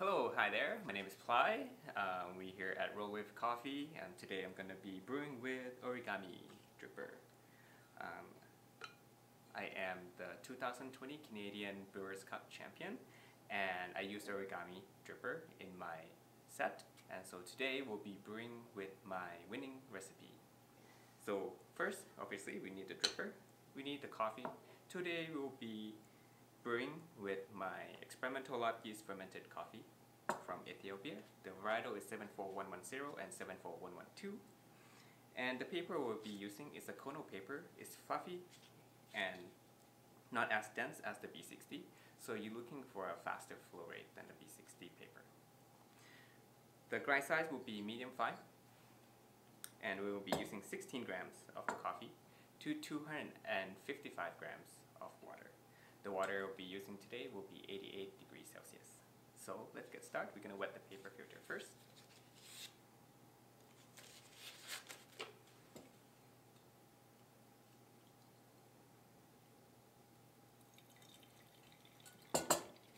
Hello, hi there. My name is Ply. We're here at Roll with Coffee, and today I'm going to be brewing with Origami dripper. I am the 2020 Canadian Brewers Cup champion, and I use Origami dripper in my set. And so today we'll be brewing with my winning recipe. So first, obviously, we need the dripper. We need the coffee. Today we'll be brewing with my experimental lot yeast fermented coffee from Ethiopia. The varietal is 74110 and 74112. And the paper we'll be using is a Kono paper. It's fluffy and not as dense as the B60, so you're looking for a faster flow rate than the B60 paper. The grind size will be medium fine, and we will be using 16 grams of the coffee to 255 grams of water. The water we'll be using today will be 88 degrees Celsius. So let's get started. We're going to wet the paper filter first.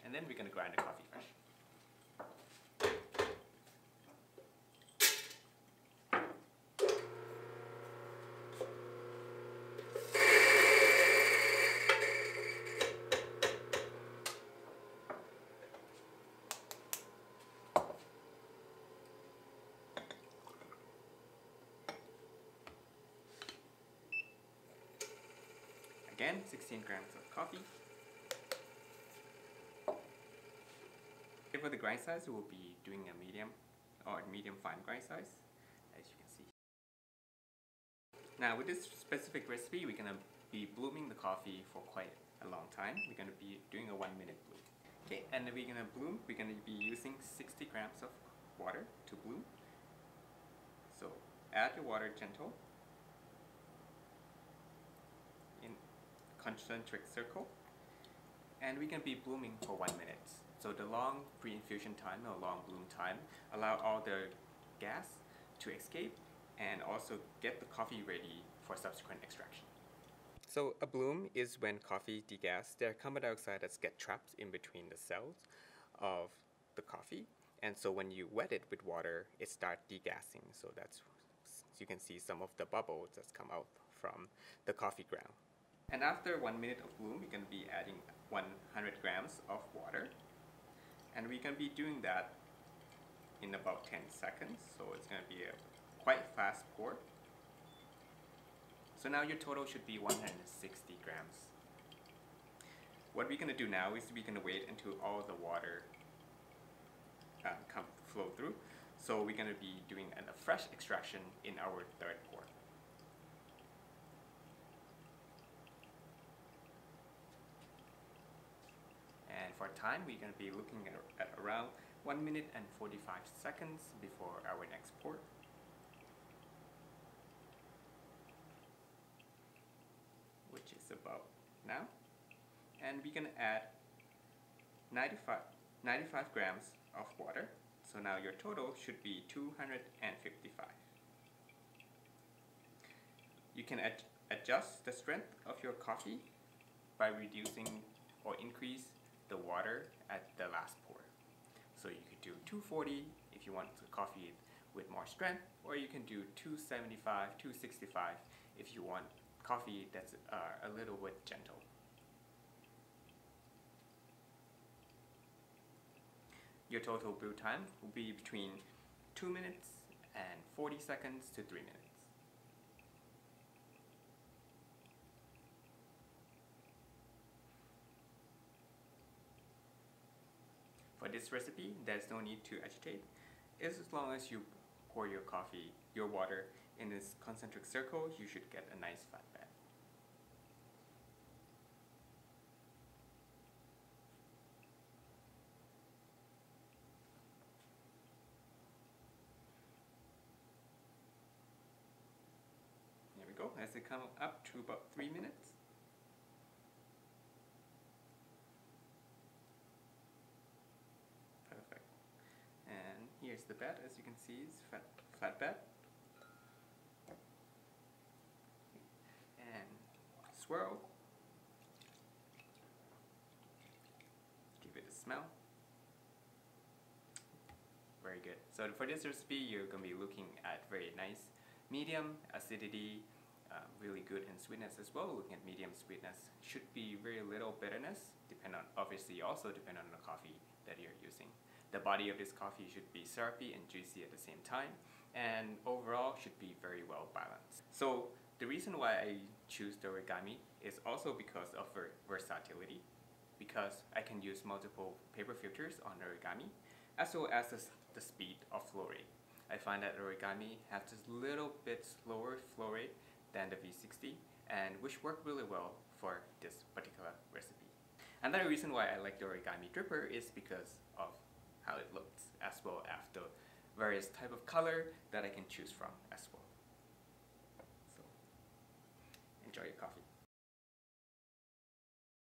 And then we're going to grind the coffee fresh. Again, 16 grams of coffee. For the grind size, we'll be doing a medium or medium fine grind size, as you can see. Now with this specific recipe, we're going to be blooming the coffee for quite a long time. We're going to be doing a 1-minute bloom. Okay, and we're going to bloom, we're going to be using 60 grams of water to bloom. So add your water gentle in concentric circle, and we can be blooming for 1 minute. So the long pre-infusion time or long bloom time allow all the gas to escape and also get the coffee ready for subsequent extraction. So a bloom is when coffee degas. There are carbon dioxide that get trapped in between the cells of the coffee, and so when you wet it with water, it starts degassing. So that's, you can see some of the bubbles that's come out from the coffee ground. And after 1 minute of bloom, you're going to be adding 100 grams of water. And we can be doing that in about 10 seconds. So it's going to be a quite fast pour. So now your total should be 160 grams. What we're going to do now is we're going to wait until all the water flow through. So we're going to be doing a fresh extraction in our third pour. And for time, we're going to be looking at around 1 minute and 45 seconds before our next pour. Which is about now. And we're going to add 95 grams of water. So now your total should be 255. You can adjust the strength of your coffee by reducing or increase the water at the last pour. So you could do 240 if you want the coffee with more strength, or you can do 275, 265 if you want coffee that's a little bit gentle. Your total brew time will be between 2 minutes and 40 seconds to 3 minutes. For this recipe, there's no need to agitate. As long as you pour your coffee, your water, in this concentric circle, you should get a nice flat bed. There we go, as it comes up to about 3 minutes. Perfect. And here's the bed, as you can see, it's flat bed. And swirl. Give it a smell. good. So for this recipe, you're going to be looking at very nice medium acidity, really good in sweetness as well. Looking at medium sweetness, should be very little bitterness, obviously also depend on the coffee that you're using. The body of this coffee should be syrupy and juicy at the same time, and overall should be very well balanced. So the reason why I choose the Origami is also because of versatility, because I can use multiple paper filters on the Origami, as well as the speed of flow rate. I find that Origami has just a little bit slower flow rate than the V60, and which work really well for this particular recipe. Another reason why I like the Origami dripper is because of how it looks, as well as the various type of color that I can choose from as well. So enjoy your coffee.